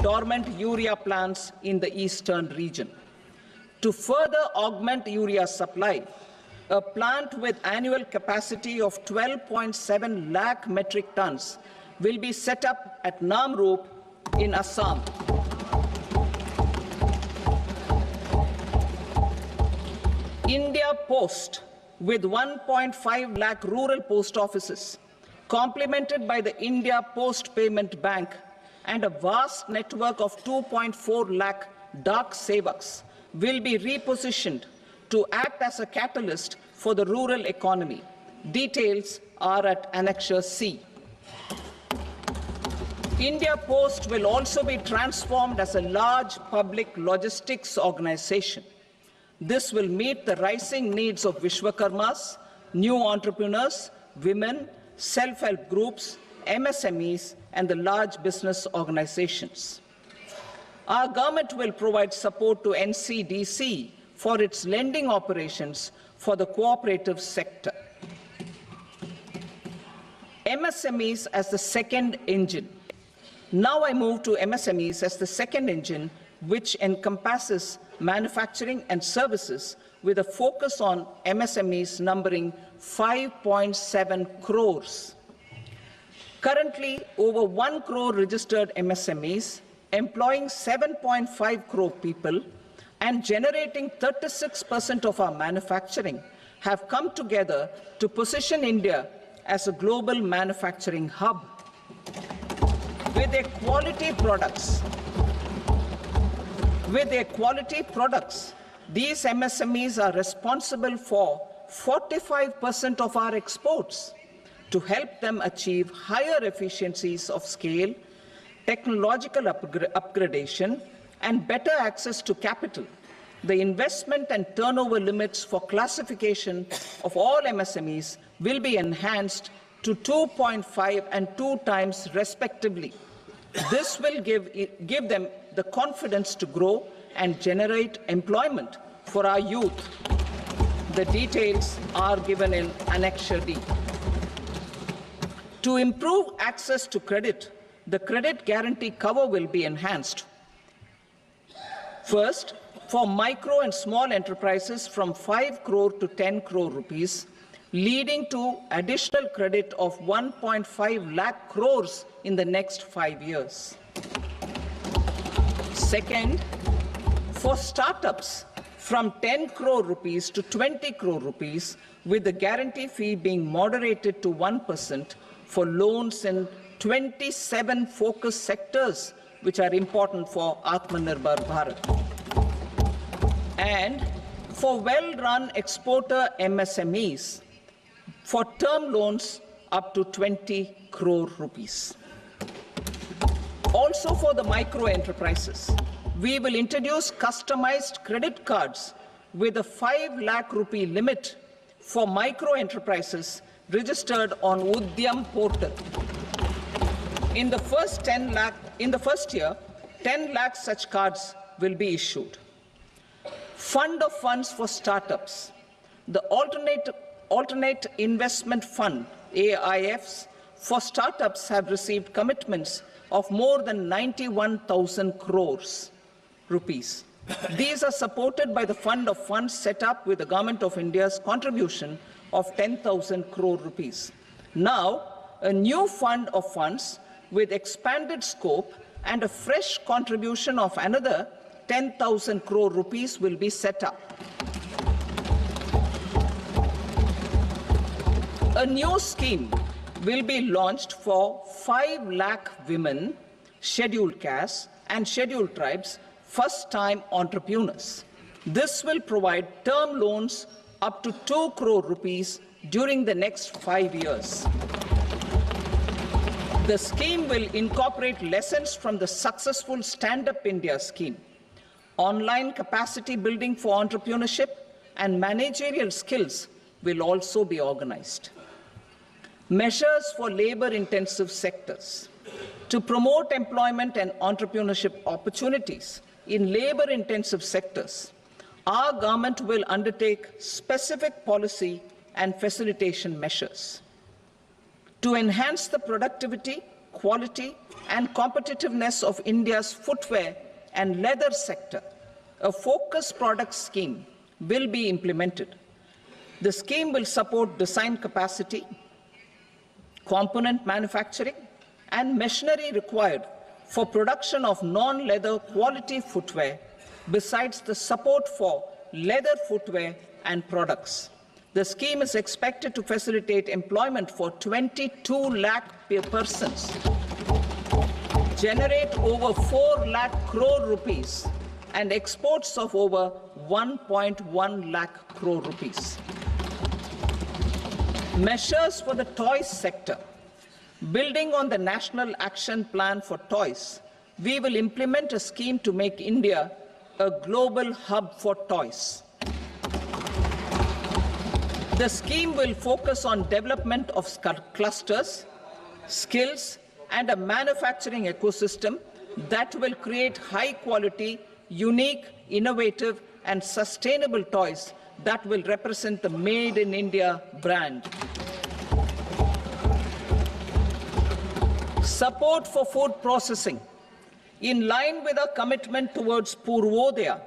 dormant urea plants in the eastern region. To further augment urea supply, a plant with annual capacity of 12.7 lakh metric tons will be set up at Namrup in Assam. India Post, with 1.5 lakh rural post offices, complemented by the India Post Payment Bank and a vast network of 2.4 lakh Dak Sevaks, will be repositioned to act as a catalyst for the rural economy. Details are at Annexure C. India Post will also be transformed as a large public logistics organization. This will meet the rising needs of Vishwakarmas, new entrepreneurs, women, self-help groups, MSMEs, and the large business organizations. Our government will provide support to NCDC for its lending operations for the cooperative sector. MSMEs as the second engine. Now I move to MSMEs as the second engine, which encompasses manufacturing and services with a focus on MSMEs numbering 5.7 crores. Currently, over 1 crore registered MSMEs, employing 7.5 crore people and generating 36% of our manufacturing, have come together to position India as a global manufacturing hub. With their quality products, these MSMEs are responsible for 45% of our exports. To help them achieve higher efficiencies of scale, technological upgradation, and better access to capital, the investment and turnover limits for classification of all MSMEs will be enhanced to 2.5 and 2 times respectively. This will give them the confidence to grow and generate employment for our youth. The details are given in Annexure D. To improve access to credit, the credit guarantee cover will be enhanced. First, for micro and small enterprises from 5 crore to 10 crore rupees, leading to additional credit of 1.5 lakh crores in the next 5 years. Second, for startups from 10 crore rupees to 20 crore rupees, with the guarantee fee being moderated to 1% for loans in 27 focus sectors which are important for Atmanirbhar Bharat. And for well-run exporter MSMEs, for term loans up to 20 crore rupees. Also for the micro enterprises, we will introduce customized credit cards with a 5 lakh rupee limit for micro enterprises registered on Udyam portal. In the first year, 10 lakh such cards will be issued. Fund of funds for startups. The Alternate Investment Fund, AIFs, for startups have received commitments of more than 91,000 crores rupees. These are supported by the fund of funds set up with the Government of India's contribution of 10,000 crore rupees. Now, a new fund of funds with expanded scope and a fresh contribution of another 10,000 crore rupees will be set up. A new scheme will be launched for 5 lakh women, scheduled castes and scheduled tribes, first-time entrepreneurs. This will provide term loans up to 2 crore rupees during the next 5 years. The scheme will incorporate lessons from the successful Stand Up India scheme. Online capacity building for entrepreneurship and managerial skills will also be organized. Measures for labor-intensive sectors. To promote employment and entrepreneurship opportunities in labor-intensive sectors, our government will undertake specific policy and facilitation measures. To enhance the productivity quality and competitiveness of India's footwear and leather sector, a focused product scheme will be implemented. The scheme will support design capacity, component manufacturing, and machinery required for production of non-leather quality footwear, besides the support for leather footwear and products. The scheme is expected to facilitate employment for 22 lakh persons, generate over 4 lakh crore rupees, and exports of over 1.1 lakh crore rupees. Measures for the toys sector. Building on the National Action Plan for Toys, we will implement a scheme to make India a global hub for toys. The scheme will focus on development of clusters, skills, and a manufacturing ecosystem that will create high-quality, unique, innovative, and sustainable toys that will represent the Made in India brand. Support for food processing. In line with our commitment towards Purvodaya,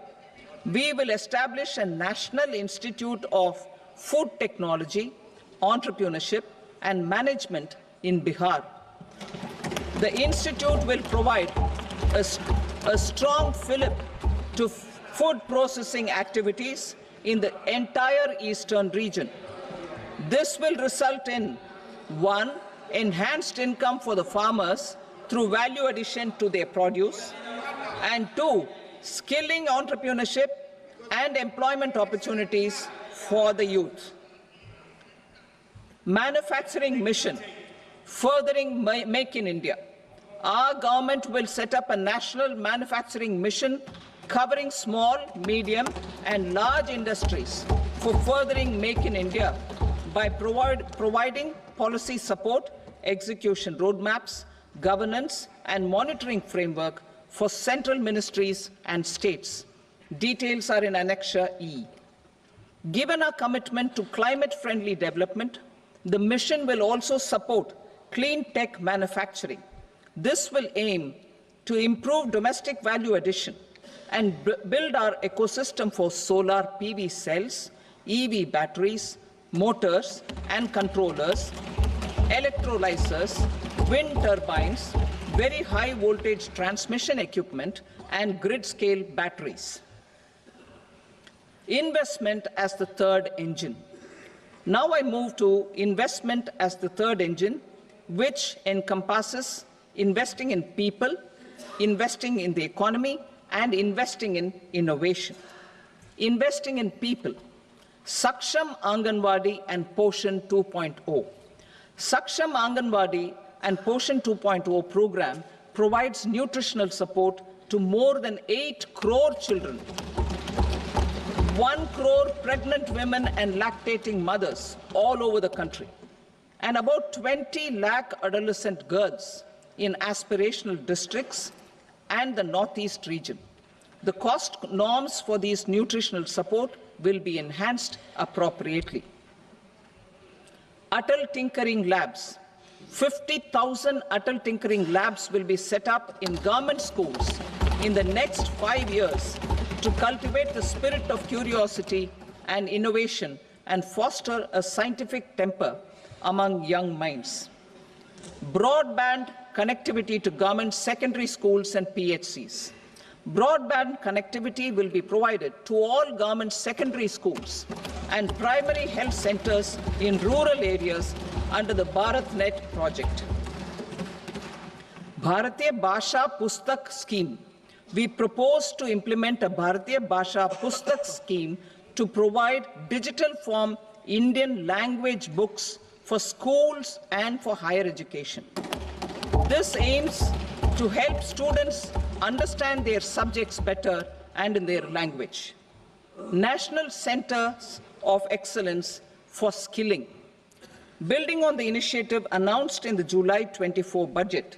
we will establish a National Institute of Food Technology, Entrepreneurship and Management in Bihar. The institute will provide a strong fillip to food processing activities in the entire eastern region. This will result in 1. Enhanced income for the farmers through value addition to their produce, and 2. Skilling entrepreneurship and employment opportunities for the youth. Manufacturing mission, furthering Make in India. Our government will set up a national manufacturing mission covering small, medium, and large industries for furthering Make in India by providing policy support, execution roadmaps, governance, and monitoring framework for central ministries and states. Details are in Annexure E. Given our commitment to climate-friendly development, the mission will also support clean tech manufacturing. This will aim to improve domestic value addition and build our ecosystem for solar PV cells, EV batteries, motors and controllers, electrolyzers, wind turbines, very high voltage transmission equipment, and grid-scale batteries. Investment as the third engine. Now I move to investment as the third engine, which encompasses investing in people, investing in the economy, and investing in innovation. Investing in people. Saksham Anganwadi and Poshan 2.0. Saksham Anganwadi and Poshan 2.0 program provides nutritional support to more than 8 crore children, 1 crore pregnant women and lactating mothers all over the country, and about 20 lakh adolescent girls in aspirational districts and the Northeast region. The cost norms for these nutritional support will be enhanced appropriately. Atal Tinkering Labs. 50,000 Atal Tinkering Labs will be set up in government schools in the next 5 years to cultivate the spirit of curiosity and innovation and foster a scientific temper among young minds. Broadband connectivity to government secondary schools and PHCs. Broadband connectivity will be provided to all government secondary schools and primary health centers in rural areas under the BharatNet project. Bharatiya Bhasha Pustak Scheme. We propose to implement a Bharatiya Bhasha Pustak scheme to provide digital form Indian language books for schools and for higher education. This aims to help students understand their subjects better and in their language. National Centers of Excellence for Skilling. Building on the initiative announced in the July 24 budget,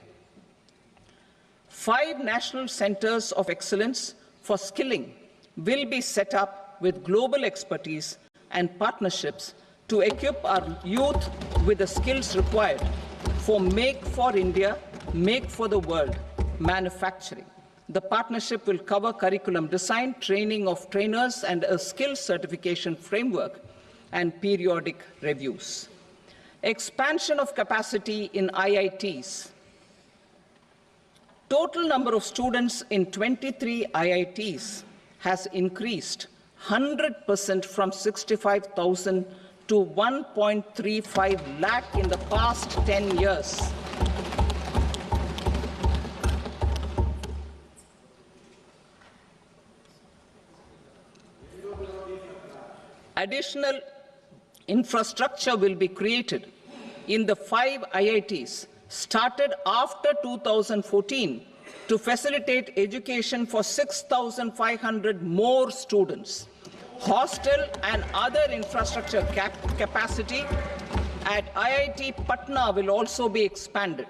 5 national centers of excellence for skilling will be set up with global expertise and partnerships to equip our youth with the skills required for Make for India Make for the World Manufacturing. The partnership will cover curriculum design, training of trainers, and a skill certification framework and periodic reviews. Expansion of capacity in IITs. Total number of students in 23 IITs has increased 100% from 65,000 to 1.35 lakh in the past 10 years. Additional infrastructure will be created in the 5 IITs started after 2014 to facilitate education for 6,500 more students. Hostel and other infrastructure capacity at IIT Patna will also be expanded.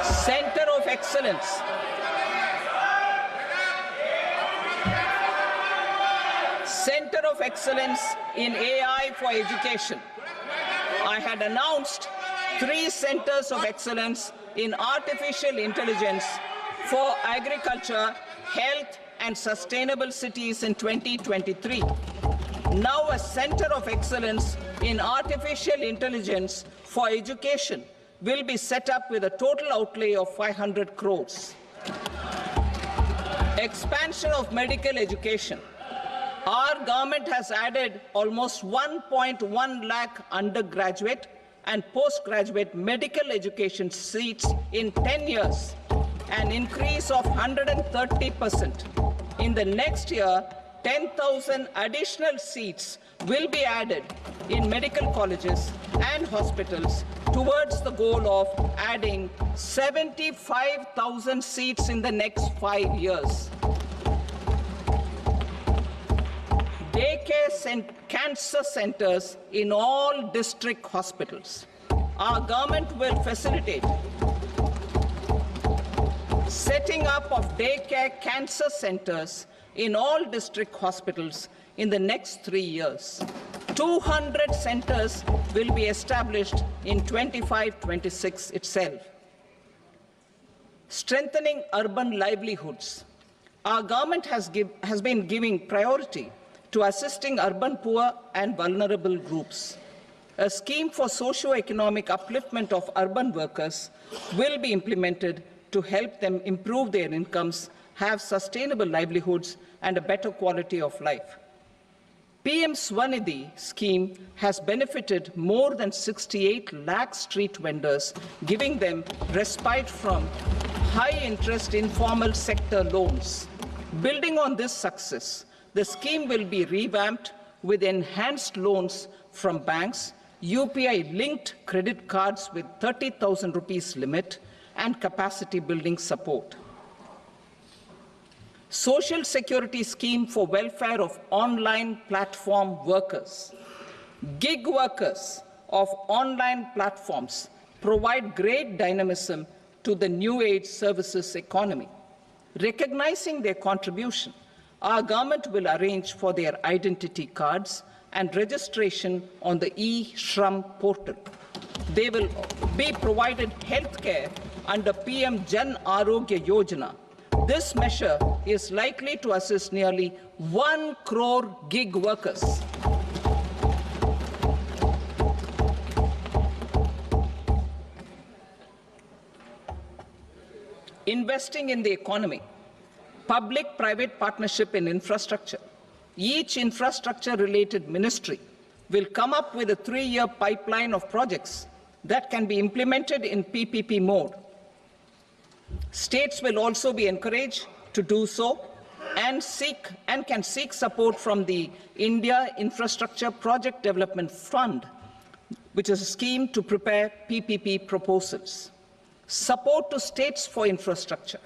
Center of Excellence. Center of Excellence in AI for Education. I had announced 3 centers of excellence in artificial intelligence for agriculture, health, and sustainable cities in 2023. Now a center of excellence in artificial intelligence for education will be set up with a total outlay of 500 crores. Expansion of medical education. Our government has added almost 1.1 lakh undergraduate and postgraduate medical education seats in 10 years, an increase of 130%. In the next year, 10,000 additional seats will be added in medical colleges and hospitals towards the goal of adding 75,000 seats in the next 5 years. Daycare cancer centers in all district hospitals. Our government will facilitate setting up of daycare cancer centers in all district hospitals in the next 3 years. 200 centers will be established in 25-26 itself. Strengthening urban livelihoods. Our government has been giving priority to assisting urban poor and vulnerable groups. A scheme for socio-economic upliftment of urban workers will be implemented to help them improve their incomes, have sustainable livelihoods, and a better quality of life. PM Swanidhi scheme has benefited more than 68 lakh street vendors, giving them respite from high-interest informal sector loans. Building on this success, the scheme will be revamped with enhanced loans from banks, UPI-linked credit cards with 30,000 rupees limit, and capacity building support. Social Security Scheme for welfare of online platform workers. Gig workers of online platforms provide great dynamism to the new age services economy. Recognizing their contribution, our government will arrange for their identity cards and registration on the e-Shram portal. They will be provided health care under PM Jan Arogya Yojana. This measure is likely to assist nearly 1 crore gig workers. Investing in the economy. Public-private partnership in infrastructure. Each infrastructure-related ministry will come up with a 3-year pipeline of projects that can be implemented in PPP mode. States will also be encouraged to do so and can seek support from the India Infrastructure Project Development Fund, which is a scheme to prepare PPP proposals. Support to states for infrastructure.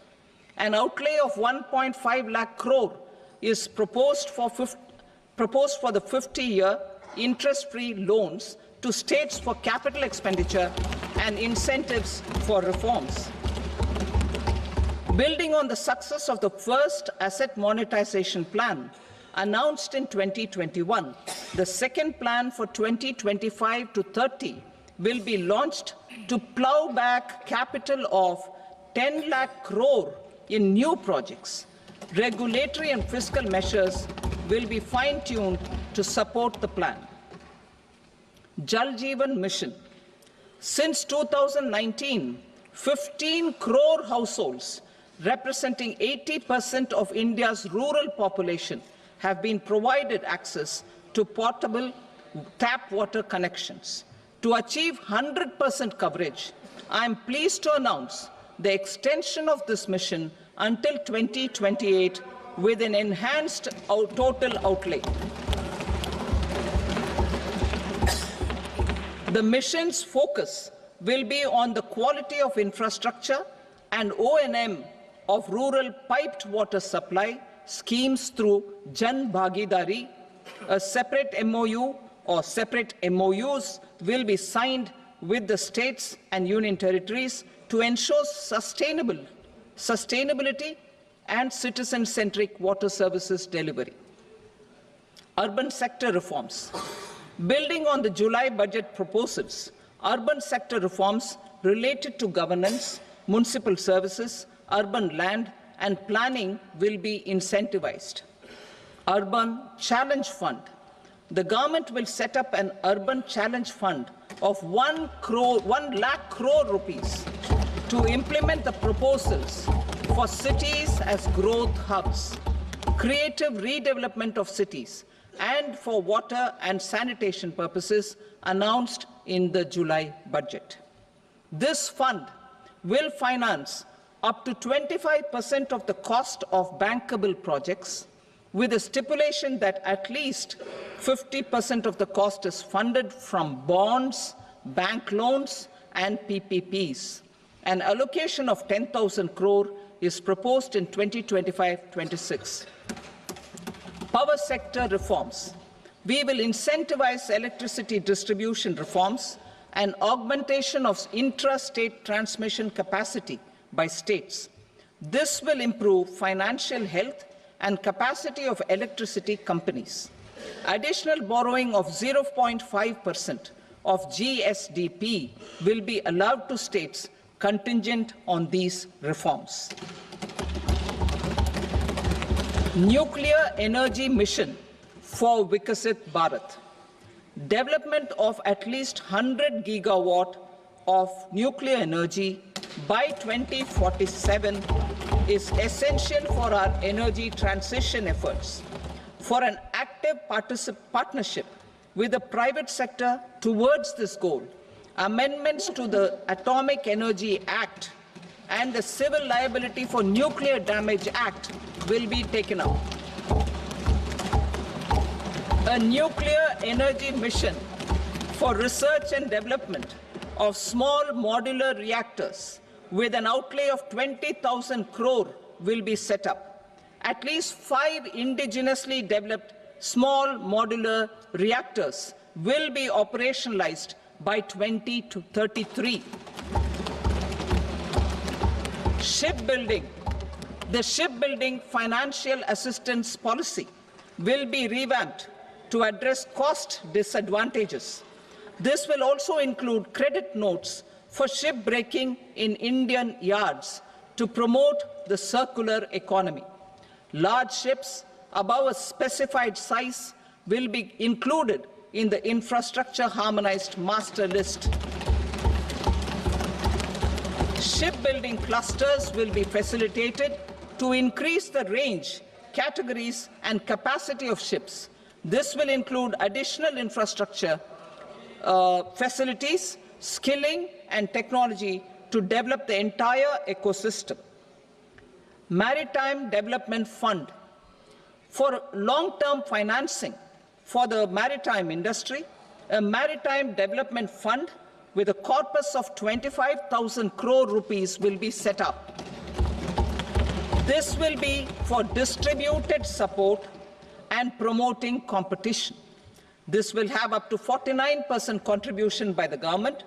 An outlay of 1.5 lakh crore is proposed for the 50-year interest-free loans to states for capital expenditure and incentives for reforms. Building on the success of the first asset monetization plan announced in 2021, The second plan for 2025 to 30 will be launched to plow back capital of 10 lakh crore in new projects. Regulatory and fiscal measures will be fine-tuned to support the plan. Jal Jeevan Mission. Since 2019, 15 crore households, representing 80% of India's rural population, have been provided access to portable tap water connections. To achieve 100% coverage, I am pleased to announce the extension of this mission until 2028 with an enhanced total outlay. The mission's focus will be on the quality of infrastructure and O&M of rural piped water supply schemes through Jan Bhagidari. A separate MOU or separate MOUs will be signed with the states and union territories to ensure sustainability and citizen-centric water services delivery. Urban sector reforms. Building on the July budget proposals, urban sector reforms related to governance, municipal services, urban land and planning will be incentivized. Urban Challenge Fund. The government will set up an Urban Challenge Fund of 1 lakh crore rupees to implement the proposals for cities as growth hubs, creative redevelopment of cities, and for water and sanitation purposes announced in the July budget. This fund will finance up to 25% of the cost of bankable projects, with a stipulation that at least 50% of the cost is funded from bonds, bank loans, and PPPs. An allocation of 10,000 crore is proposed in 2025-26. Power sector reforms. We will incentivize electricity distribution reforms and augmentation of intra-state transmission capacity by states. This will improve financial health and capacity of electricity companies. Additional borrowing of 0.5% of GSDP will be allowed to states contingent on these reforms. Nuclear energy mission for Vikasit Bharat. Development of at least 100 gigawatt of nuclear energy by 2047 is essential for our energy transition efforts. For an active partnership with the private sector towards this goal, amendments to the Atomic Energy Act and the Civil Liability for Nuclear Damage Act will be taken up. A nuclear energy mission for research and development of small modular reactors with an outlay of 20,000 crore will be set up. At least 5 indigenously developed small modular reactors will be operationalized by 2033. Shipbuilding. The shipbuilding financial assistance policy will be revamped to address cost disadvantages. This will also include credit notes for shipbreaking in Indian yards to promote the circular economy. Large ships above a specified size will be included in the infrastructure harmonized master list. Shipbuilding clusters will be facilitated to increase the range, categories, and capacity of ships. This will include additional infrastructure, facilities, skilling, and technology to develop the entire ecosystem. Maritime Development Fund. For long-term financing for the maritime industry, a Maritime Development Fund with a corpus of 25,000 crore rupees will be set up. This will be for distributed support and promoting competition. This will have up to 49% contribution by the government,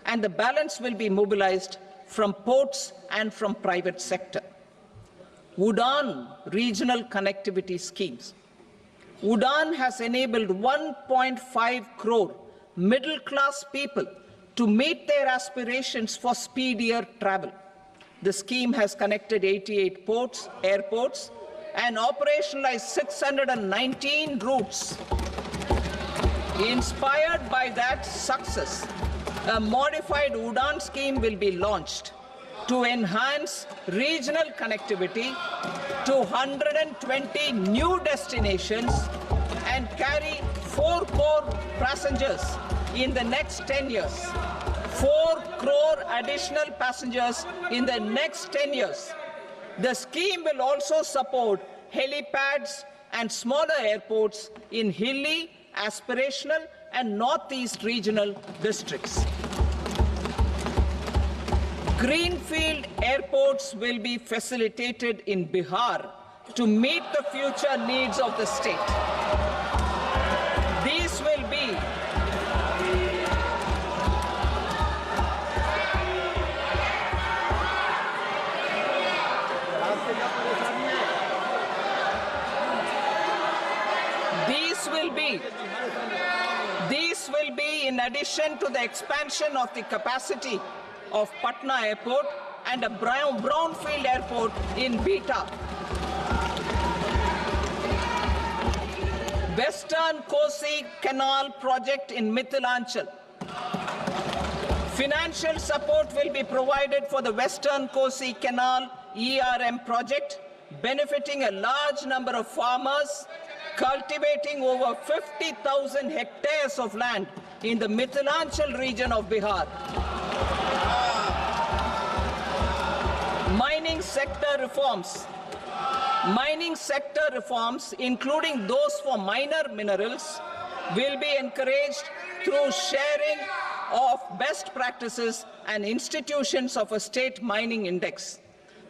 and the balance will be mobilized from ports and from private sector. Udaan regional connectivity schemes. Udan has enabled 1.5 crore middle-class people to meet their aspirations for speedier travel. The scheme has connected 88 airports, and operationalized 619 routes. Inspired by that success, a modified Udan scheme will be launched to enhance regional connectivity to 120 new destinations and carry 4 crore passengers in the next 10 years. 4 crore additional passengers in the next 10 years. The scheme will also support helipads and smaller airports in hilly, aspirational, and northeast regional districts. Greenfield airports will be facilitated in Bihar to meet the future needs of the state. These will be in addition to the expansion of the capacity of Patna Airport and a brownfield airport in Beta. Western Kosi Canal project in Mithilanchal. Financial support will be provided for the Western Kosi Canal ERM project, benefiting a large number of farmers, cultivating over 50,000 hectares of land in the Mithilanchal region of Bihar. Mining sector reforms, including those for minor minerals, will be encouraged through sharing of best practices and institutions of a state mining index.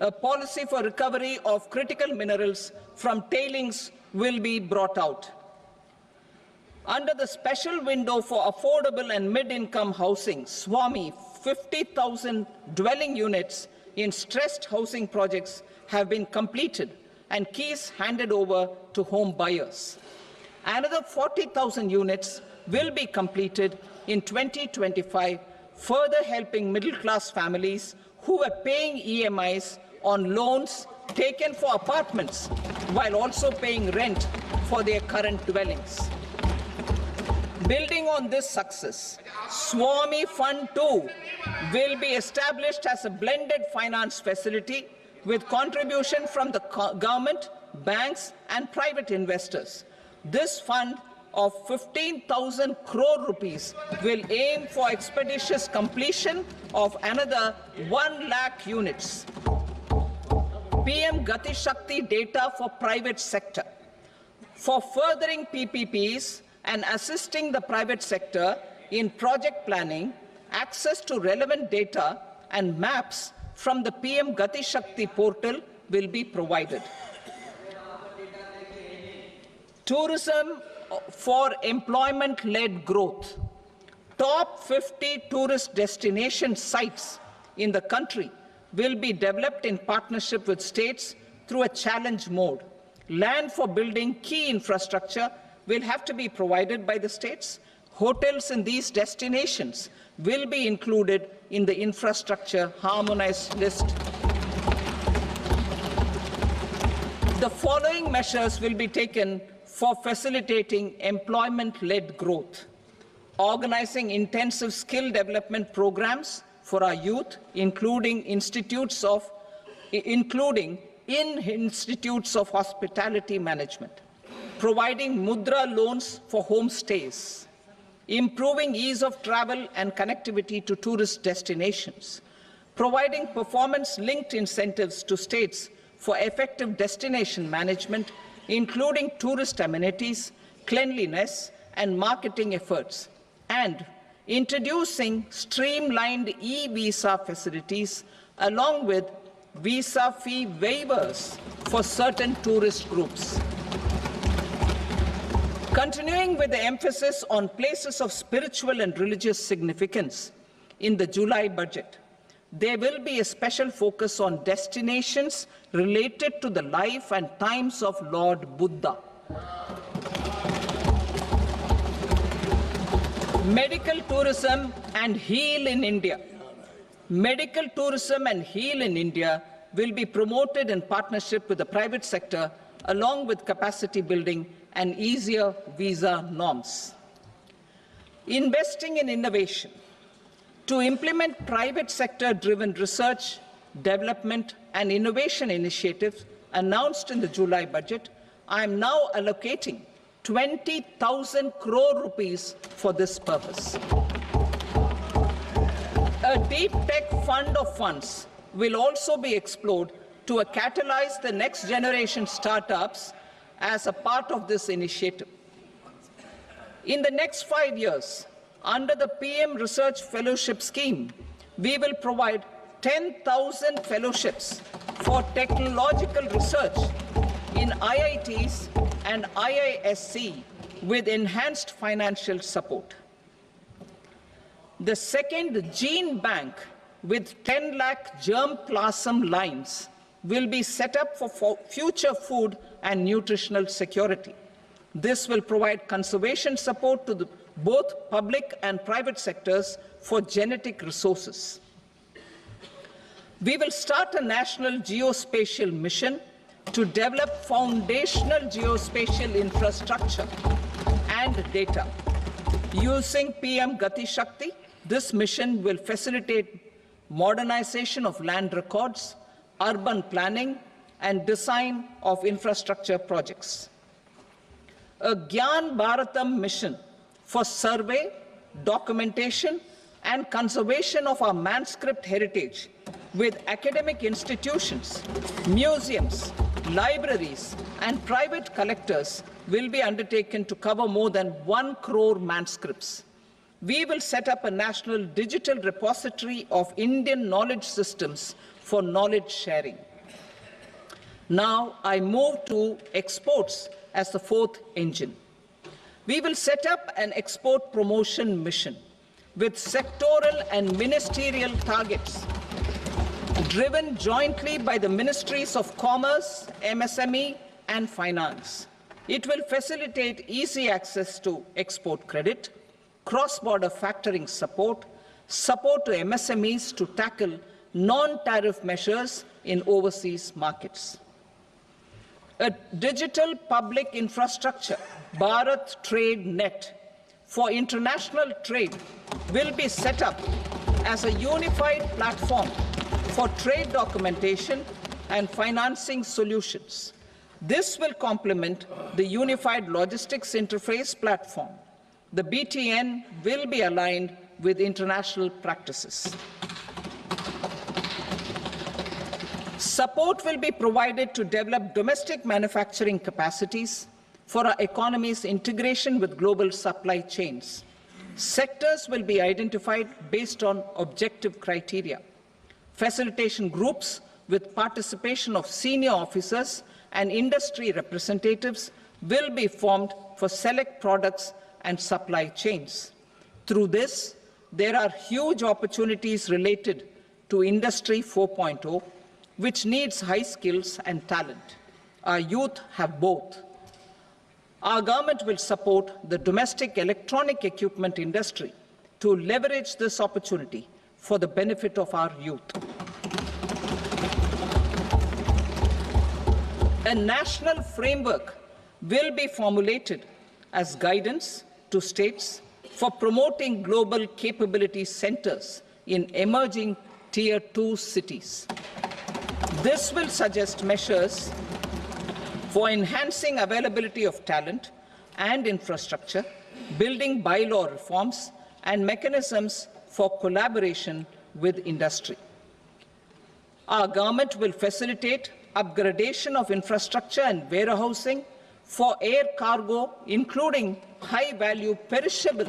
A policy for recovery of critical minerals from tailings will be brought out. Under the special window for affordable and mid-income housing, SWAMI, 50,000 dwelling units in stressed housing projects have been completed and keys handed over to home buyers. Another 40,000 units will be completed in 2025, further helping middle-class families who are paying EMIs on loans taken for apartments while also paying rent for their current dwellings. Building on this success, SWAMI Fund 2 will be established as a blended finance facility with contribution from the government, banks, and private investors. This fund of 15,000 crore rupees will aim for expeditious completion of another 1 lakh units. PM Gati Shakti data for private sector. For furthering PPPs and assisting the private sector in project planning, access to relevant data and maps from the PM Gati Shakti portal will be provided. Tourism for employment-led growth. Top 50 tourist destination sites in the country will be developed in partnership with states through a challenge mode. Land for building key infrastructure will have to be provided by the states. Hotels in these destinations will be included in the infrastructure harmonized list. The following measures will be taken for facilitating employment-led growth: organizing intensive skill development programs for our youth, including in institutes of hospitality management, providing mudra loans for homestays, improving ease of travel and connectivity to tourist destinations, providing performance-linked incentives to states for effective destination management, including tourist amenities, cleanliness, and marketing efforts, and introducing streamlined e-visa facilities along with visa fee waivers for certain tourist groups. Continuing with the emphasis on places of spiritual and religious significance, in the July budget, there will be a special focus on destinations related to the life and times of Lord Buddha. Medical tourism and heal in India. Medical tourism and heal in India will be promoted in partnership with the private sector, along with capacity building and easier visa norms. Investing in innovation. To implement private sector-driven research, development and innovation initiatives announced in the July budget, I am now allocating 20,000 crore rupees for this purpose. A deep tech fund of funds will also be explored to catalyze the next generation startups as a part of this initiative. In the next 5 years, under the PM Research Fellowship Scheme, we will provide 10,000 fellowships for technological research in IITs and IISc with enhanced financial support. The second gene bank with 10 lakh germplasm lines will be set up for future food and nutritional security. This will provide conservation support to both public and private sectors for genetic resources. We will start a national geospatial mission to develop foundational geospatial infrastructure and data. Using PM Gati Shakti, this mission will facilitate modernization of land records, urban planning, and design of infrastructure projects. A Gyan Bharatam mission for survey, documentation, and conservation of our manuscript heritage with academic institutions, museums, libraries, and private collectors will be undertaken to cover more than 1 crore manuscripts. We will set up a national digital repository of Indian knowledge systems for knowledge sharing. Now I move to exports as the fourth engine. We will set up an export promotion mission with sectoral and ministerial targets driven jointly by the Ministries of Commerce, MSME, and Finance. It will facilitate easy access to export credit, cross-border factoring support, support to MSMEs to tackle non-tariff measures in overseas markets. A digital public infrastructure, Bharat Trade Net, for international trade will be set up as a unified platform for trade documentation and financing solutions. This will complement the Unified Logistics Interface platform. The BTN will be aligned with international practices. Support will be provided to develop domestic manufacturing capacities for our economy's integration with global supply chains. Sectors will be identified based on objective criteria. Facilitation groups with participation of senior officers and industry representatives will be formed for select products and supply chains. Through this, there are huge opportunities related to Industry 4.0, which needs high skills and talent. Our youth have both. Our government will support the domestic electronic equipment industry to leverage this opportunity for the benefit of our youth. A national framework will be formulated as guidance to states for promoting global capability centers in emerging Tier 2 cities. This will suggest measures for enhancing availability of talent and infrastructure, building bylaw reforms, and mechanisms for collaboration with industry. Our government will facilitate upgradation of infrastructure and warehousing for air cargo, including high-value perishable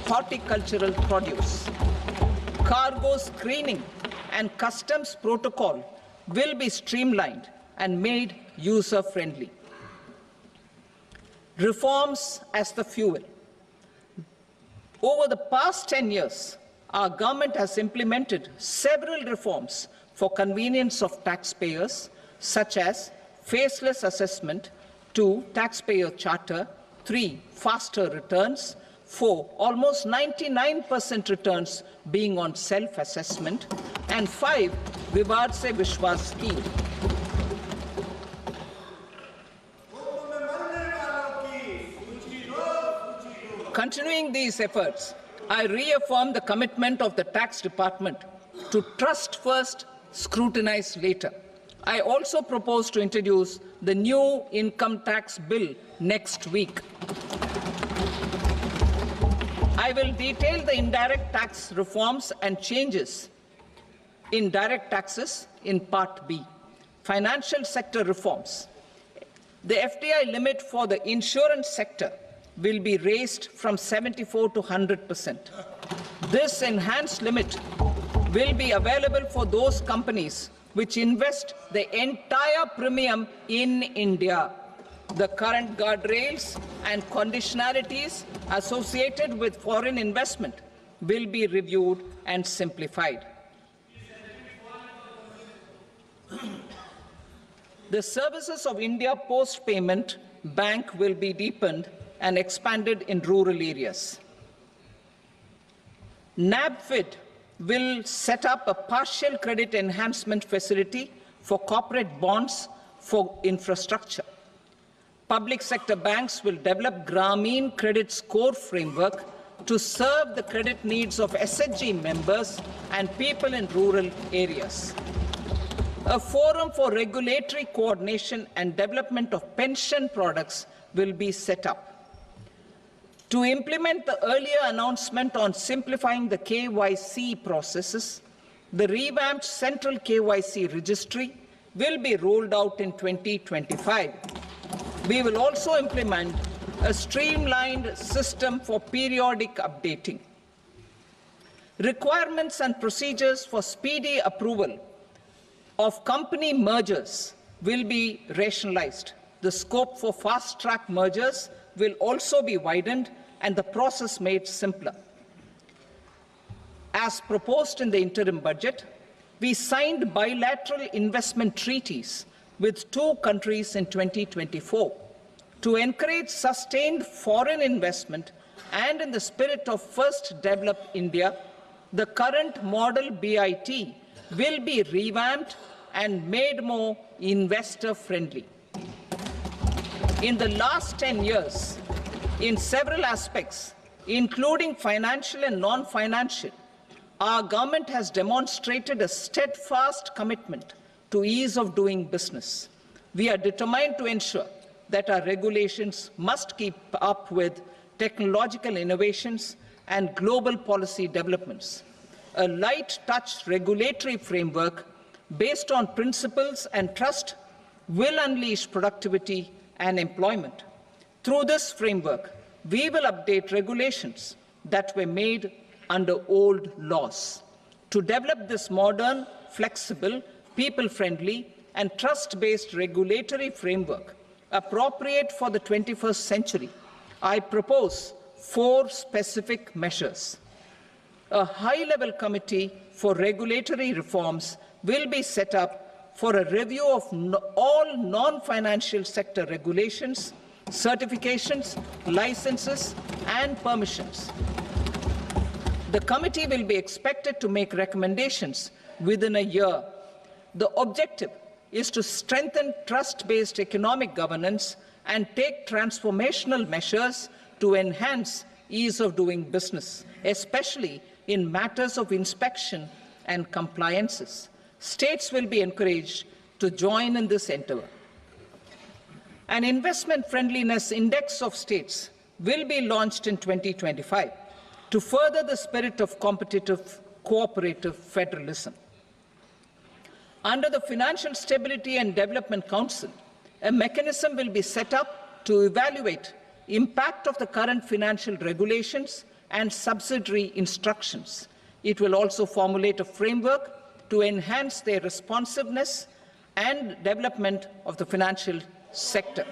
horticultural produce. Cargo screening and customs protocol will be streamlined and made user-friendly. Reforms as the fuel. Over the past 10 years, our government has implemented several reforms for convenience of taxpayers, such as faceless assessment, 2, taxpayer charter, 3, faster returns, 4, almost 99% returns being on self-assessment, and 5, Vivad Se Vishwas scheme. Continuing these efforts, I reaffirm the commitment of the Tax Department to trust first, scrutinize later. I also propose to introduce the new income tax bill next week. I will detail the indirect tax reforms and changes in direct taxes in Part B. Financial sector reforms. The FDI limit for the insurance sector will be raised from 74 to 100%. This enhanced limit will be available for those companies which invest the entire premium in India. The current guardrails and conditionalities associated with foreign investment will be reviewed and simplified. The services of India Post-Payment Bank will be deepened and expanded in rural areas. NABFID will set up a partial credit enhancement facility for corporate bonds for infrastructure. Public sector banks will develop Grameen Credit Score Framework to serve the credit needs of SHG members and people in rural areas. A forum for regulatory coordination and development of pension products will be set up. To implement the earlier announcement on simplifying the KYC processes, the revamped Central KYC Registry will be rolled out in 2025. We will also implement a streamlined system for periodic updating. Requirements and procedures for speedy approval of company mergers will be rationalized. The scope for fast-track mergers will also be widened and the process made simpler. As proposed in the interim budget, we signed bilateral investment treaties with 2 countries in 2024 to encourage sustained foreign investment, and in the spirit of First Develop India, the current model BIT will be revamped and made more investor-friendly. In the last 10 years, in several aspects, including financial and non-financial, our government has demonstrated a steadfast commitment to ease of doing business. We are determined to ensure that our regulations must keep up with technological innovations and global policy developments. A light-touch regulatory framework based on principles and trust will unleash productivity and employment. Through this framework, we will update regulations that were made under old laws. To develop this modern, flexible, people-friendly, and trust-based regulatory framework appropriate for the 21st century, I propose 4 specific measures. A high-level committee for regulatory reforms will be set up for a review of all non-financial sector regulations, certifications, licenses, and permissions. The committee will be expected to make recommendations within a year. The objective is to strengthen trust-based economic governance and take transformational measures to enhance ease of doing business, especially in matters of inspection and compliances. States will be encouraged to join in this endeavor. An investment friendliness index of states will be launched in 2025 to further the spirit of competitive, cooperative federalism. Under the Financial Stability and Development Council, a mechanism will be set up to evaluate impact of the current financial regulations and subsidiary instructions. It will also formulate a framework to enhance their responsiveness and development of the financial sector.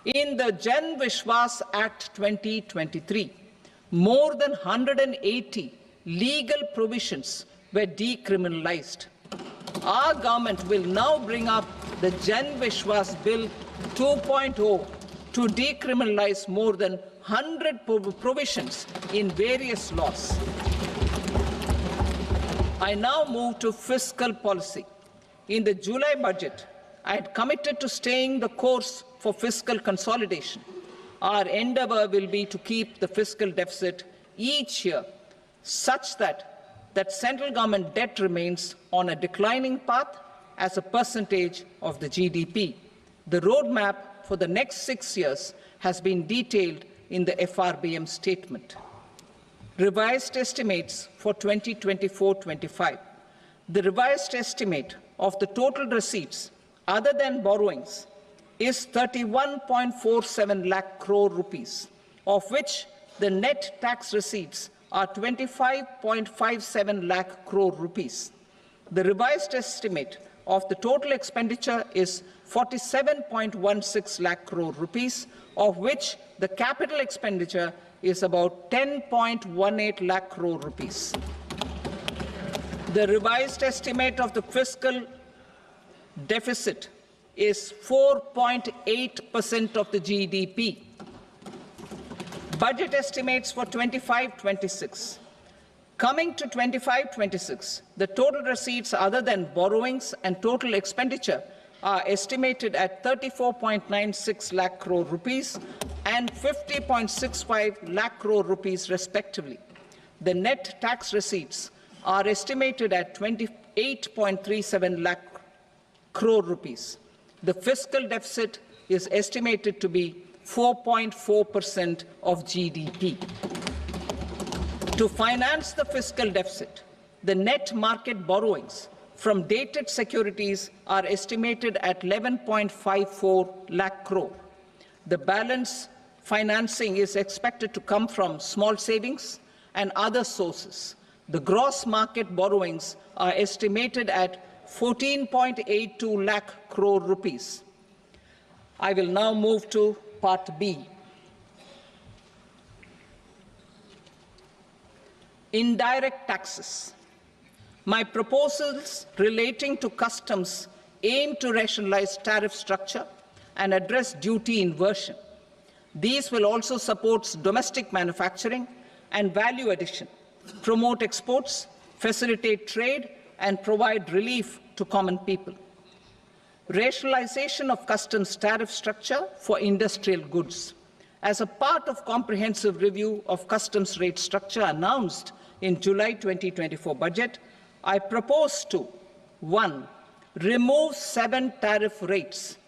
In the Jan Vishwas Act 2023, more than 180 legal provisions were decriminalized. Our government will now bring up the Jan Vishwas Bill 2.0 to decriminalize more than 100 provisions in various laws. I now move to fiscal policy. In the July budget, I had committed to staying the course for fiscal consolidation. Our endeavour will be to keep the fiscal deficit each year such that central government debt remains on a declining path as a percentage of the GDP. The roadmap for the next 6 years has been detailed in the FRBM statement. Revised estimates for 2024-25. The revised estimate of the total receipts other than borrowings is 31.47 lakh crore rupees, of which the net tax receipts are 25.57 lakh crore rupees. The revised estimate of the total expenditure is 47.16 lakh crore rupees, of which the capital expenditure is about 10.18 lakh crore rupees. The revised estimate of the fiscal deficit is 4.8% of the GDP. Budget estimates for 25-26. Coming to 25-26, the total receipts other than borrowings and total expenditure are estimated at 34.96 lakh crore rupees and 50.65 lakh crore rupees respectively. The net tax receipts are estimated at 28.37 lakh crore rupees. The fiscal deficit is estimated to be 4.4% of GDP. To finance the fiscal deficit, the net market borrowings from dated securities are estimated at 11.54 lakh crore. The balance financing is expected to come from small savings and other sources. The gross market borrowings are estimated at 14.82 lakh crore rupees. I will now move to Part B. Indirect taxes. My proposals relating to customs aim to rationalize tariff structure and address duty inversion. These will also support domestic manufacturing and value addition, promote exports, facilitate trade, and provide relief to common people. Rationalization of customs tariff structure for industrial goods. As a part of comprehensive review of customs rate structure announced in July 2024 budget, I propose to 1. Remove 7 tariff rates.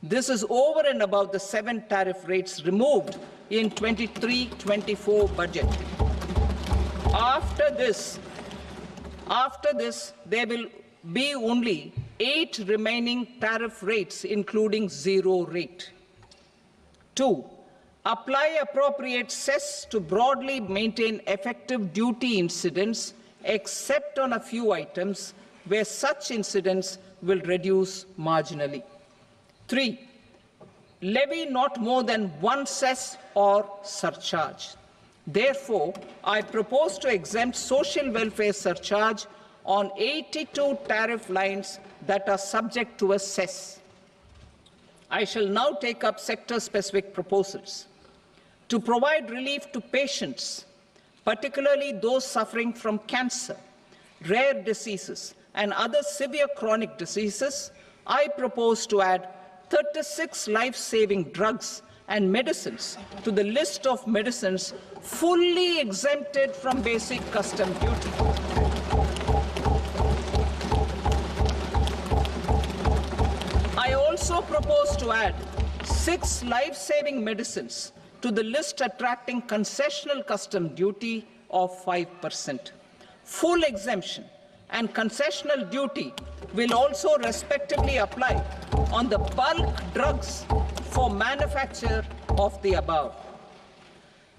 This is over and above the 7 tariff rates removed in 23-24 budget. After this, there will be only 8 remaining tariff rates, including 0 rate. 2. Apply appropriate cess to broadly maintain effective duty incidence, except on a few items where such incidence will reduce marginally. 3. Levy not more than 1 cess or surcharge. Therefore, I propose to exempt social welfare surcharge on 82 tariff lines that are subject to a cess. I shall now take up sector-specific proposals. To provide relief to patients, particularly those suffering from cancer, rare diseases, and other severe chronic diseases, I propose to add 36 life-saving drugs and medicines to the list of medicines fully exempted from basic custom duty. I also propose to add 6 life-saving medicines to the list attracting concessional custom duty of 5%. Full exemption and concessional duty will also respectively apply on the bulk drugs for manufacture of the above.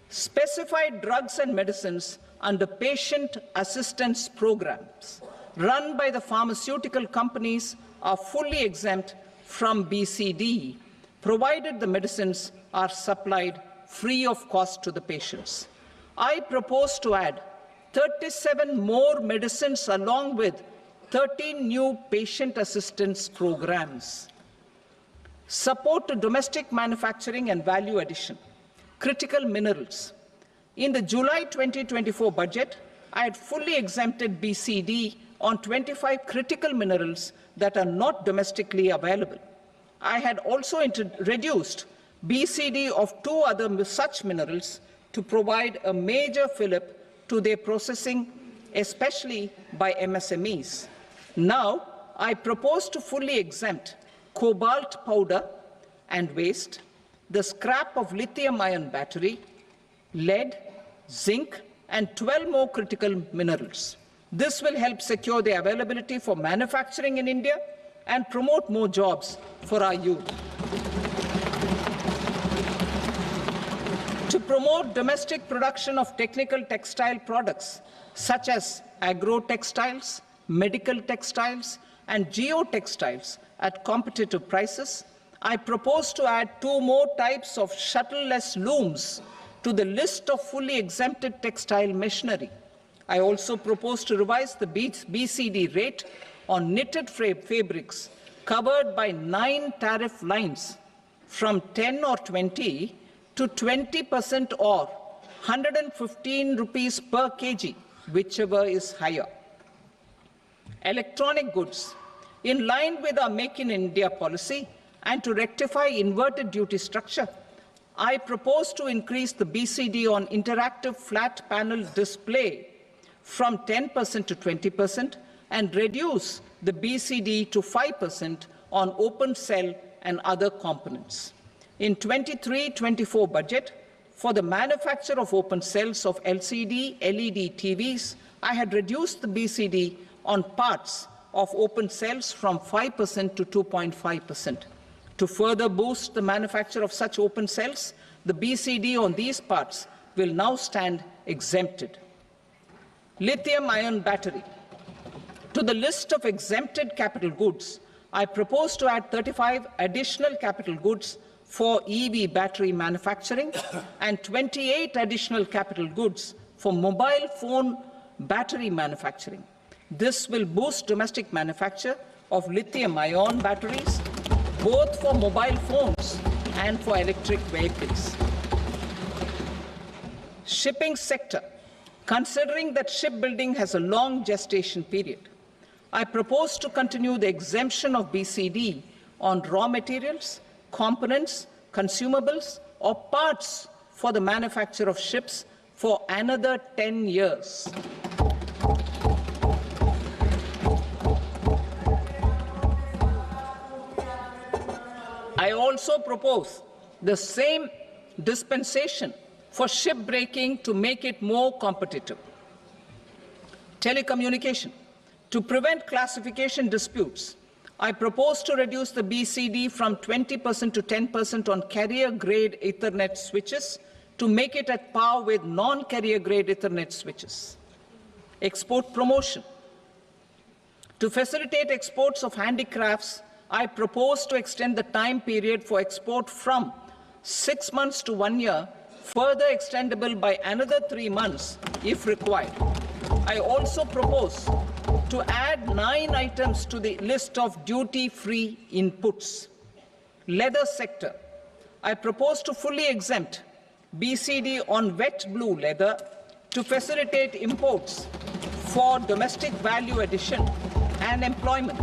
Specified drugs and medicines under patient assistance programs run by the pharmaceutical companies are fully exempt from BCD, provided the medicines are supplied free of cost to the patients. I propose to add 37 more medicines along with 13 new patient assistance programs. Support to domestic manufacturing and value addition. Critical minerals. In the July 2024 budget, I had fully exempted BCD on 25 critical minerals that are not domestically available. I had also reduced BCD of 2 other such minerals to provide a major fillip to their processing, especially by MSMEs. Now, I propose to fully exempt cobalt powder and waste, the scrap of lithium-ion battery, lead, zinc, and 12 more critical minerals. This will help secure their availability for manufacturing in India and promote more jobs for our youth. To promote domestic production of technical textile products such as agro-textiles, medical textiles, and geotextiles at competitive prices, I propose to add 2 more types of shuttle-less looms to the list of fully exempted textile machinery. I also propose to revise the BCD rate on knitted fabrics covered by 9 tariff lines from 10 or 20 to 20% or 115 rupees per kg, whichever is higher. Electronic goods. In line with our Make in India policy and to rectify inverted duty structure, I propose to increase the BCD on interactive flat panel display from 10% to 20% and reduce the BCD to 5% on open cell and other components. In 23-24 budget, for the manufacture of open cells of LCD, LED TVs, I had reduced the BCD on parts of open cells from 5% to 2.5%. To further boost the manufacture of such open cells, the BCD on these parts will now stand exempted. Lithium-ion battery. To the list of exempted capital goods, I propose to add 35 additional capital goods for EV battery manufacturing and 28 additional capital goods for mobile phone battery manufacturing. This will boost domestic manufacture of lithium-ion batteries, both for mobile phones and for electric vehicles. Shipping sector. Considering that shipbuilding has a long gestation period, I propose to continue the exemption of BCD on raw materials, components, consumables, or parts for the manufacture of ships for another 10 years. I also propose the same dispensation for shipbreaking to make it more competitive. Telecommunication. To prevent classification disputes, I propose to reduce the BCD from 20% to 10% on carrier-grade Ethernet switches to make it at par with non-carrier-grade Ethernet switches. Export promotion. To facilitate exports of handicrafts, I propose to extend the time period for export from 6 months to 1 year, further extendable by another 3 months if required. I also propose to add 9 items to the list of duty-free inputs. Leather sector. I propose to fully exempt BCD on wet blue leather to facilitate imports for domestic value addition and employment.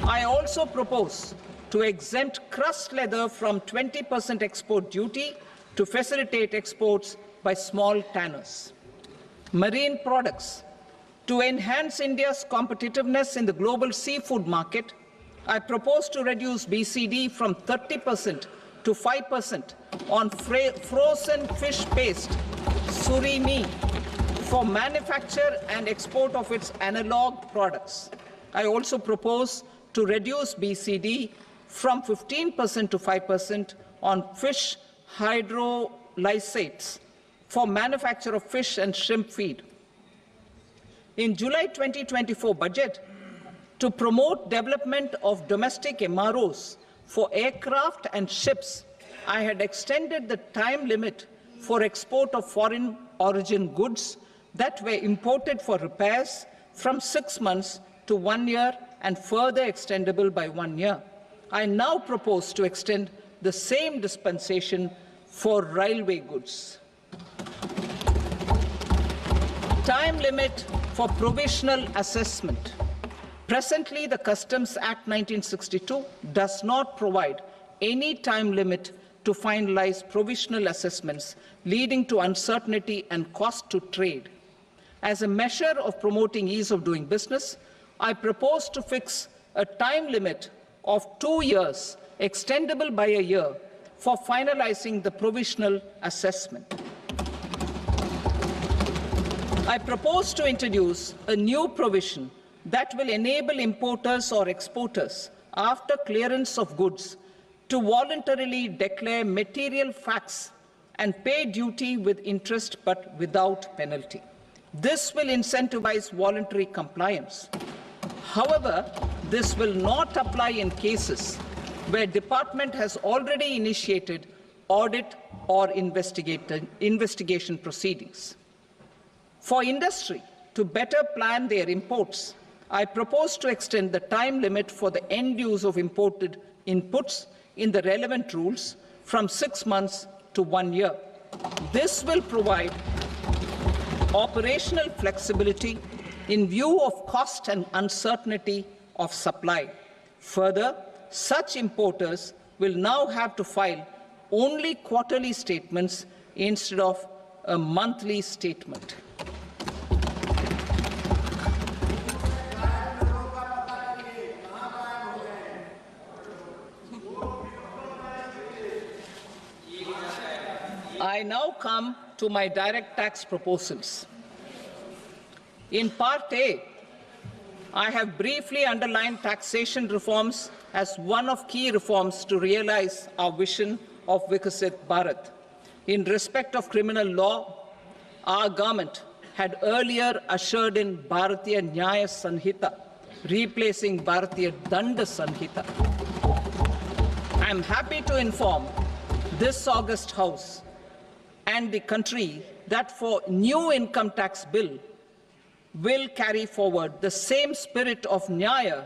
I also propose to exempt crust leather from 20% export duty to facilitate exports by small tanners. Marine products. To enhance India's competitiveness in the global seafood market, I propose to reduce BCD from 30% to 5% on frozen fish paste, surimi, for manufacture and export of its analog products. I also propose to reduce BCD from 15% to 5% on fish hydrolysates for manufacture of fish and shrimp feed. In July 2024 budget, to promote development of domestic MROs for aircraft and ships, I had extended the time limit for export of foreign origin goods that were imported for repairs from 6 months to 1 year and further extendable by 1 year. I now propose to extend the same dispensation for railway goods. Time limit for provisional assessment. Presently, the Customs Act 1962 does not provide any time limit to finalize provisional assessments, leading to uncertainty and cost to trade. As a measure of promoting ease of doing business, I propose to fix a time limit of 2 years, extendable by a year, for finalizing the provisional assessment. I propose to introduce a new provision that will enable importers or exporters, after clearance of goods, to voluntarily declare material facts and pay duty with interest but without penalty. This will incentivize voluntary compliance. However, this will not apply in cases where department has already initiated audit or investigation proceedings. For industry to better plan their imports, I propose to extend the time limit for the end use of imported inputs in the relevant rules from 6 months to 1 year. This will provide operational flexibility in view of cost and uncertainty of supply. Further, such importers will now have to file only quarterly statements instead of a monthly statement. I now come to my direct tax proposals. In Part A, I have briefly underlined taxation reforms as one of key reforms to realize our vision of Vikasit Bharat. In respect of criminal law, our government had earlier ushered in Bharatiya Nyaya Sanhita, replacing Bharatiya Danda Sanhita. I am happy to inform this august House and the country that for new income tax bill will carry forward the same spirit of Nyaya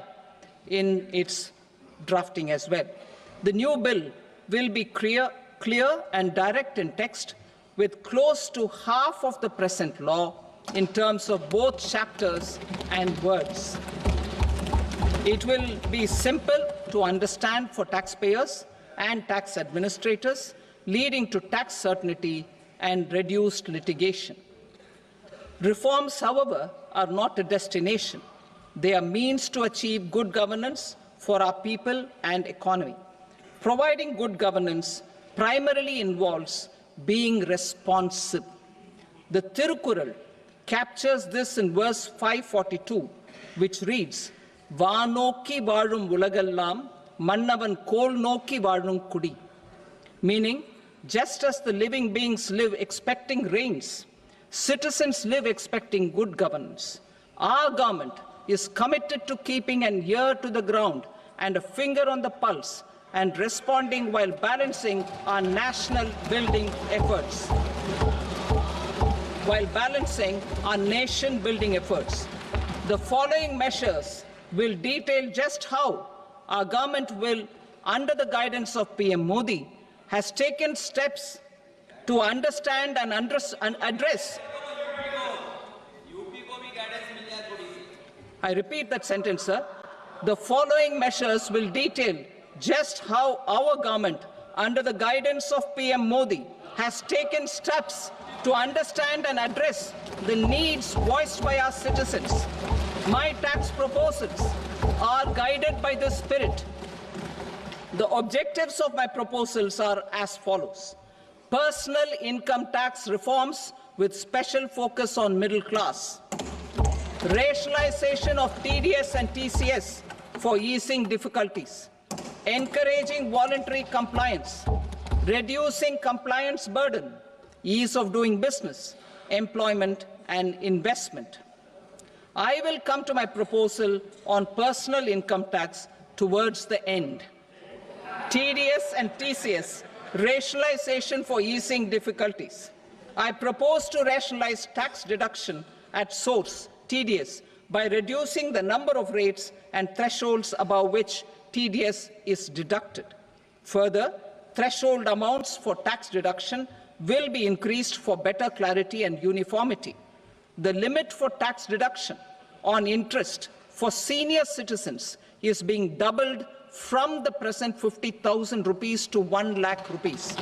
in its drafting as well. The new bill will be clear and direct in text, with close to half of the present law in terms of both chapters and words. It will be simple to understand for taxpayers and tax administrators, leading to tax certainty and reduced litigation. Reforms, however, are not a destination. They are means to achieve good governance for our people and economy. Providing good governance primarily involves being responsive. The Tirukural captures this in verse 542, which reads, "Vaanokki vaazhum ulagallam, mannavan kol nokki vaazhum kudi," meaning, just as the living beings live expecting rains, citizens live expecting good governance. Our government is committed to keeping an ear to the ground and a finger on the pulse and responding while balancing our national building efforts. The following measures will detail just how our government will, under the guidance of PM Modi, has taken steps to understand and address. I repeat that sentence, sir. The following measures will detail just how our government, under the guidance of PM Modi, has taken steps to understand and address the needs voiced by our citizens. My tax proposals are guided by this spirit. The objectives of my proposals are as follows. Personal income tax reforms with special focus on middle class. Rationalization of TDS and TCS for easing difficulties. Encouraging voluntary compliance. Reducing compliance burden. Ease of doing business. Employment and investment. I will come to my proposal on personal income tax towards the end. TDS and TCS, rationalization for easing difficulties. I propose to rationalize tax deduction at source, TDS, by reducing the number of rates and thresholds above which TDS is deducted. Further, threshold amounts for tax deduction will be increased for better clarity and uniformity. The limit for tax deduction on interest for senior citizens is being doubled from the present 50,000 rupees to 1 lakh rupees.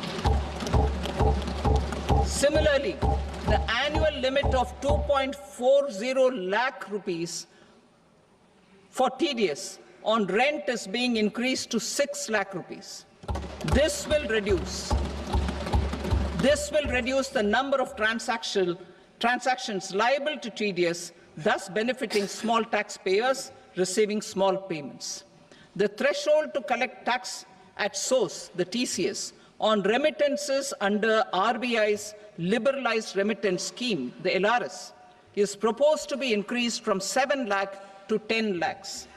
Similarly, the annual limit of 2.40 lakh rupees for TDS on rent is being increased to 6 lakh rupees. This will reduce the number of transactions liable to TDS, thus benefiting small taxpayers receiving small payments. The threshold to collect tax at source, the TCS, on remittances under RBI's liberalized remittance scheme, the LRS, is proposed to be increased from 7 lakh to 10 lakhs.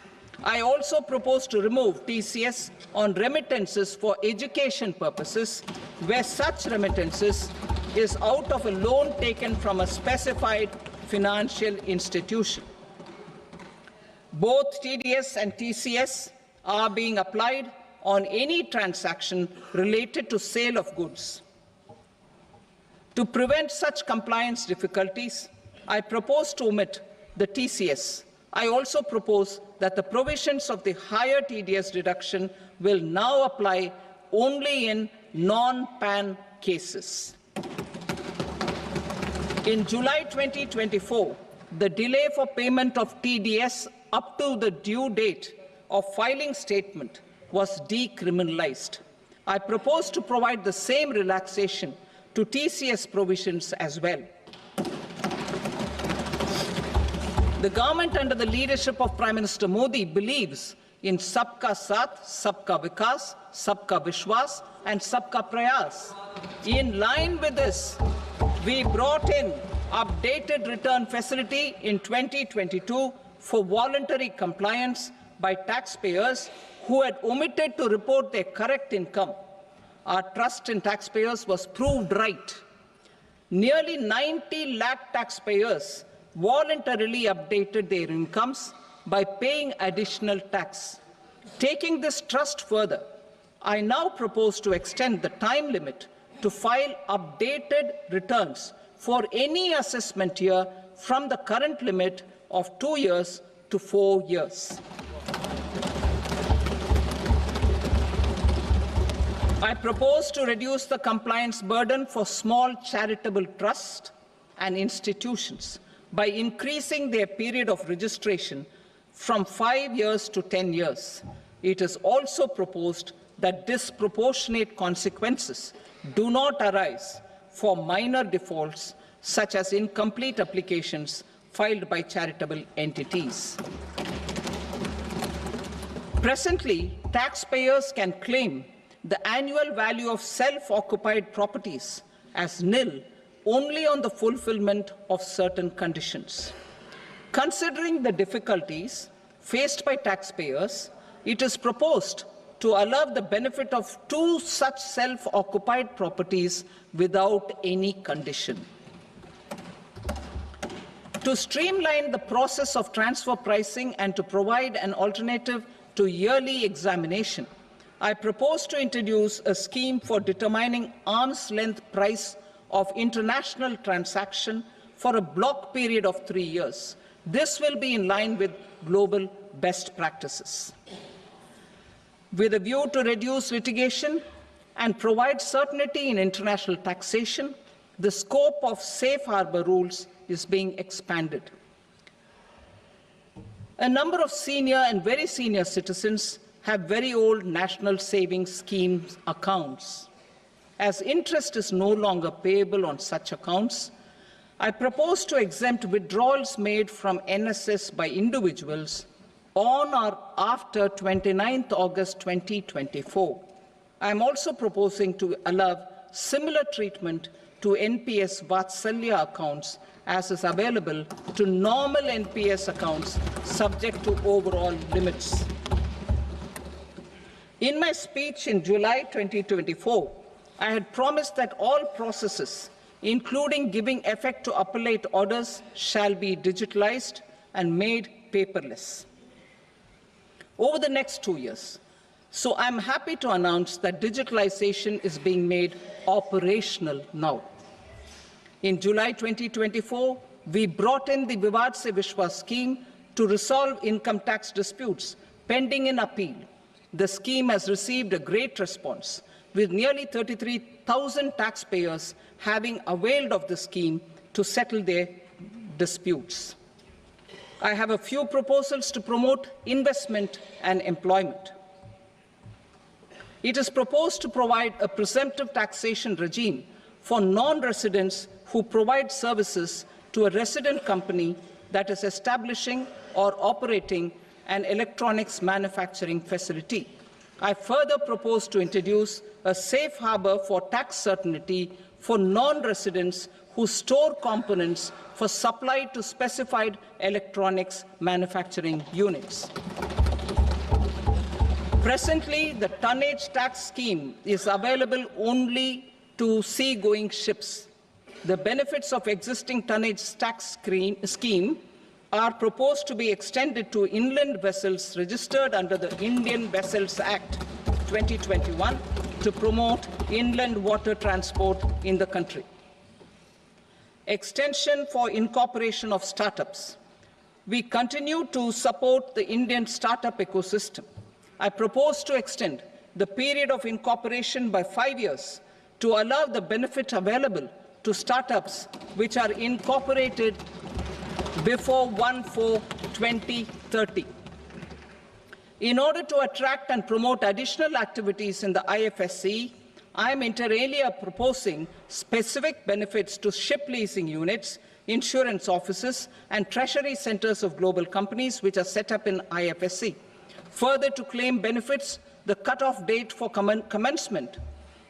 I also propose to remove TCS on remittances for education purposes, where such remittances is out of a loan taken from a specified financial institution. Both TDS and TCS are being applied on any transaction related to sale of goods. To prevent such compliance difficulties, I propose to omit the TCS. I also propose that the provisions of the higher TDS deduction will now apply only in non-PAN cases. In July 2024, the delay for payment of TDS up to the due date of filing statement was decriminalized. I propose to provide the same relaxation to TCS provisions as well. The government under the leadership of Prime Minister Modi believes in Sabka Saath, Sabka Vikas, Sabka Vishwas and Sabka Prayas. In line with this, we brought in updated return facility in 2022 for voluntary compliance by taxpayers who had omitted to report their correct income. Our trust in taxpayers was proved right. Nearly 90 lakh taxpayers voluntarily updated their incomes by paying additional tax. Taking this trust further, I now propose to extend the time limit to file updated returns for any assessment year from the current limit of 2 years to 4 years. I propose to reduce the compliance burden for small charitable trusts and institutions by increasing their period of registration from 5 years to 10 years. It is also proposed that disproportionate consequences do not arise for minor defaults, such as incomplete applications filed by charitable entities. Presently, taxpayers can claim the annual value of self-occupied properties as nil only on the fulfillment of certain conditions. Considering the difficulties faced by taxpayers, it is proposed to allow the benefit of 2 such self-occupied properties without any condition. To streamline the process of transfer pricing and to provide an alternative to yearly examination, I propose to introduce a scheme for determining arm's-length price of international transaction for a block period of 3 years. This will be in line with global best practices. With a view to reduce litigation and provide certainty in international taxation, the scope of safe harbor rules is being expanded. A number of senior and very senior citizens have very old national savings schemes accounts. As interest is no longer payable on such accounts, I propose to exempt withdrawals made from NSS by individuals on or after 29th August 2024. I am also proposing to allow similar treatment to NPS Vatsalya accounts as is available to normal NPS accounts subject to overall limits. In my speech in July 2024, I had promised that all processes, including giving effect to appellate orders, shall be digitalized and made paperless. Over the next 2 years, So I'm happy to announce that digitalization is being made operational now. In July 2024, we brought in the Vivad Se Vishwas scheme to resolve income tax disputes pending in appeal. The scheme has received a great response, with nearly 33,000 taxpayers having availed of the scheme to settle their disputes. I have a few proposals to promote investment and employment. It is proposed to provide a presumptive taxation regime for non-residents who provide services to a resident company that is establishing or operating an electronics manufacturing facility. I further propose to introduce a safe harbor for tax certainty for non-residents who store components for supply to specified electronics manufacturing units. Presently, the tonnage tax scheme is available only to sea-going ships. The benefits of existing tonnage tax scheme are proposed to be extended to inland vessels registered under the Indian Vessels Act 2021 to promote inland water transport in the country. Extension for incorporation of startups. We continue to support the Indian startup ecosystem. I propose to extend the period of incorporation by 5 years to allow the benefit available to startups which are incorporated before 1/4/2030. In order to attract and promote additional activities in the IFSC, I am inter alia proposing specific benefits to ship leasing units, insurance offices, and treasury centers of global companies which are set up in IFSC. Further, to claim benefits, the cut-off date for commencement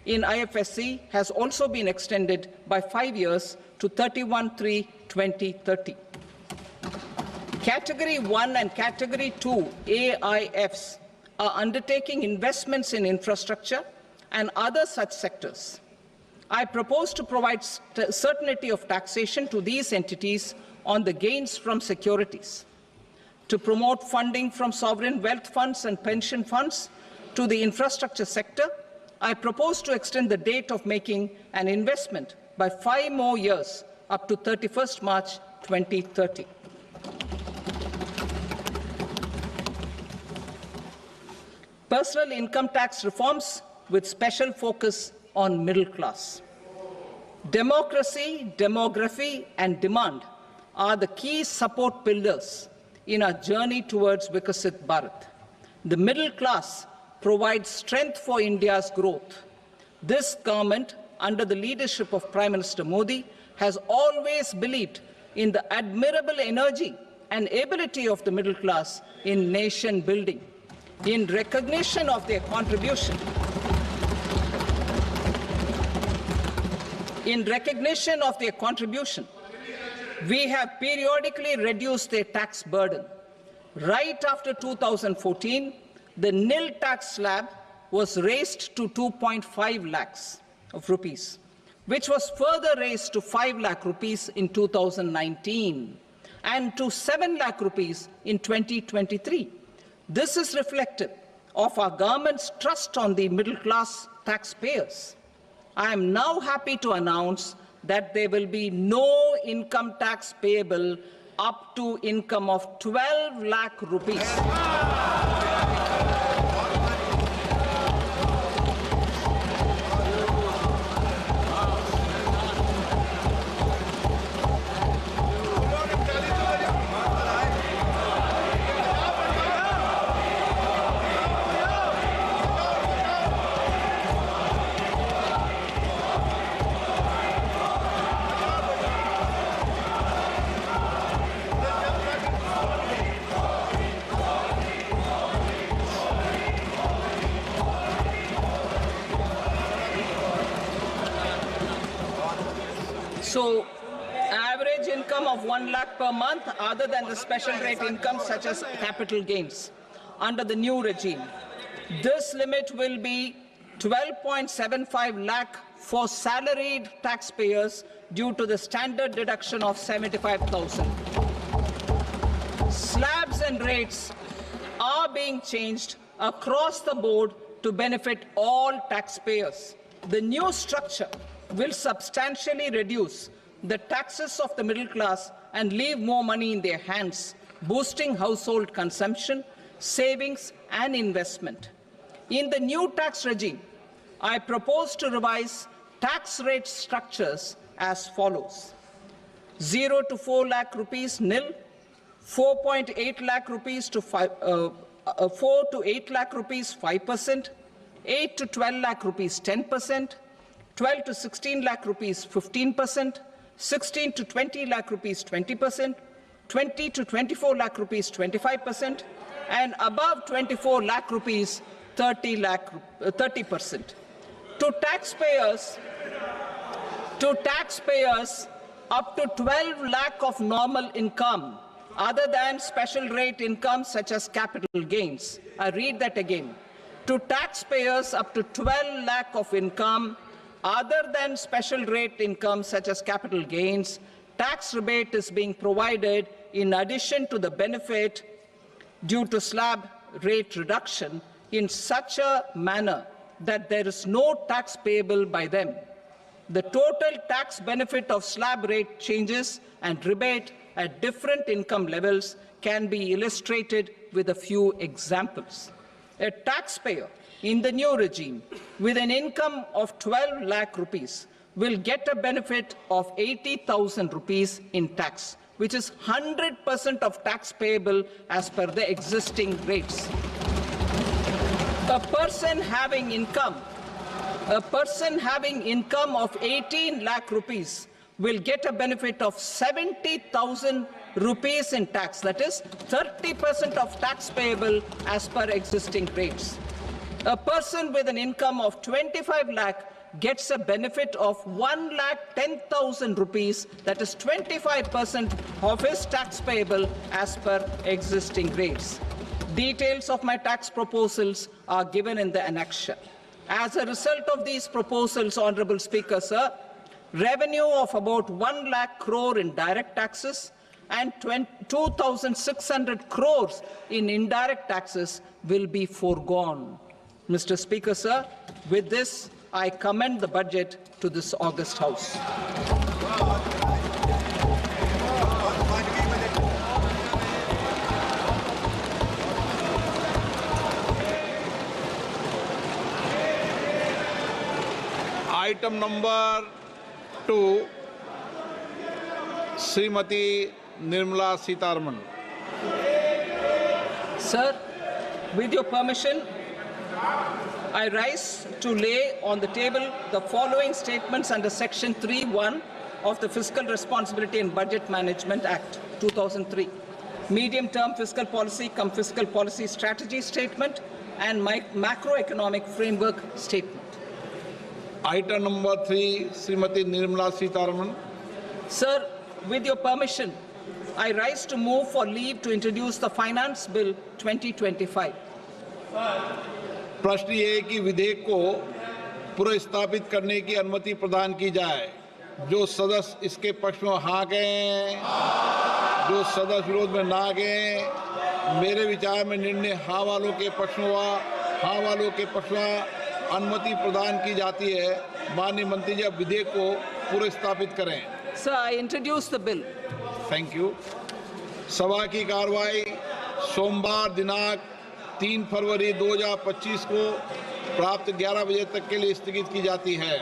in IFSC has also been extended by 5 years to 31/3/2030. Category 1 and Category 2 AIFs are undertaking investments in infrastructure and other such sectors. I propose to provide certainty of taxation to these entities on the gains from securities, to promote funding from sovereign wealth funds and pension funds to the infrastructure sector. I propose to extend the date of making an investment by 5 more years up to 31st March 2030. Personal income tax reforms with special focus on middle class. Democracy, demography, and demand are the key support pillars in our journey towards Vikasit Bharat. The middle class provides strength for India's growth. This government, under the leadership of Prime Minister Modi, has always believed in the admirable energy and ability of the middle class in nation building. In recognition of their contribution, we have periodically reduced their tax burden. Right after 2014, the nil tax slab was raised to 2.5 lakhs of rupees, which was further raised to 5 lakh rupees in 2019 and to 7 lakh rupees in 2023. This is reflective of our government's trust on the middle-class taxpayers. I am now happy to announce that there will be no income tax payable up to income of 12 lakh rupees. So, average income of 1 lakh per month, other than the special rate income such as capital gains, under the new regime. This limit will be 12.75 lakh for salaried taxpayers due to the standard deduction of 75,000. Slabs and rates are being changed across the board to benefit all taxpayers. The new structure will substantially reduce the taxes of the middle class and leave more money in their hands, boosting household consumption, savings, and investment. In the new tax regime, I propose to revise tax rate structures as follows: 0 to 4 lakh rupees nil, 4.8 lakh rupees to 4 to 8 lakh rupees 5%, 8 to 12 lakh rupees 10%, 12 to 16 lakh rupees 15%, 16 to 20 lakh rupees 20%, 20 to 24 lakh rupees 25%, and above 24 lakh rupees 30%. To taxpayers up to 12 lakh of normal income, other than special rate income such as capital gains. I read that again. To taxpayers up to 12 lakh of income, other than special rate income such as capital gains, tax rebate is being provided in addition to the benefit due to slab rate reduction in such a manner that there is no tax payable by them. The total tax benefit of slab rate changes and rebate at different income levels can be illustrated with a few examples. A taxpayer in the new regime with an income of 12 lakh rupees will get a benefit of 80,000 rupees in tax, which is 100% of tax payable as per the existing rates. A person having income of 18 lakh rupees will get a benefit of 70,000 rupees in tax, that is 30% of tax payable as per existing rates. A person with an income of 25 lakh gets a benefit of 1,10,000 rupees, that is 25% of his tax payable as per existing rates. Details of my tax proposals are given in the annexure. As a result of these proposals, Honorable Speaker, sir, revenue of about 1 lakh crore in direct taxes and 2,600 crores in indirect taxes will be foregone. Mr. Speaker, sir, with this, I commend the budget to this august House. Item number 2, Srimati Nirmala Sitharaman. Sir, with your permission, I rise to lay on the table the following statements under Section 3(1) of the Fiscal Responsibility and Budget Management Act 2003, medium-term fiscal policy cum fiscal policy strategy statement and macroeconomic framework statement. Item number 3, Srimati Nirmala Sitharaman. Sir, with your permission, I rise to move for leave to introduce the Finance Bill 2025. प्रश्न ये है कि विधेयक को पुनर्स्थापित करने की अनुमति प्रदान की जाए। जो सदस्य इसके पक्ष में हाँ कहें, जो सदस्य विरोध में ना कहें। मेरे विचार में निर्णय हाँ वालों के पक्ष में हुआ, हाँ वालों के पक्ष में अनुमति प्रदान की जाती है। माननीय मंत्री जी, अब विधेयक को पुनर्स्थापित करें। Sir, I introduce the bill. Thank you. सभा की कार्रवाई सोमवार दिनांक 3 फरवरी 2025 को प्राप्त 11 बजे तक के लिए स्थगित की जाती है।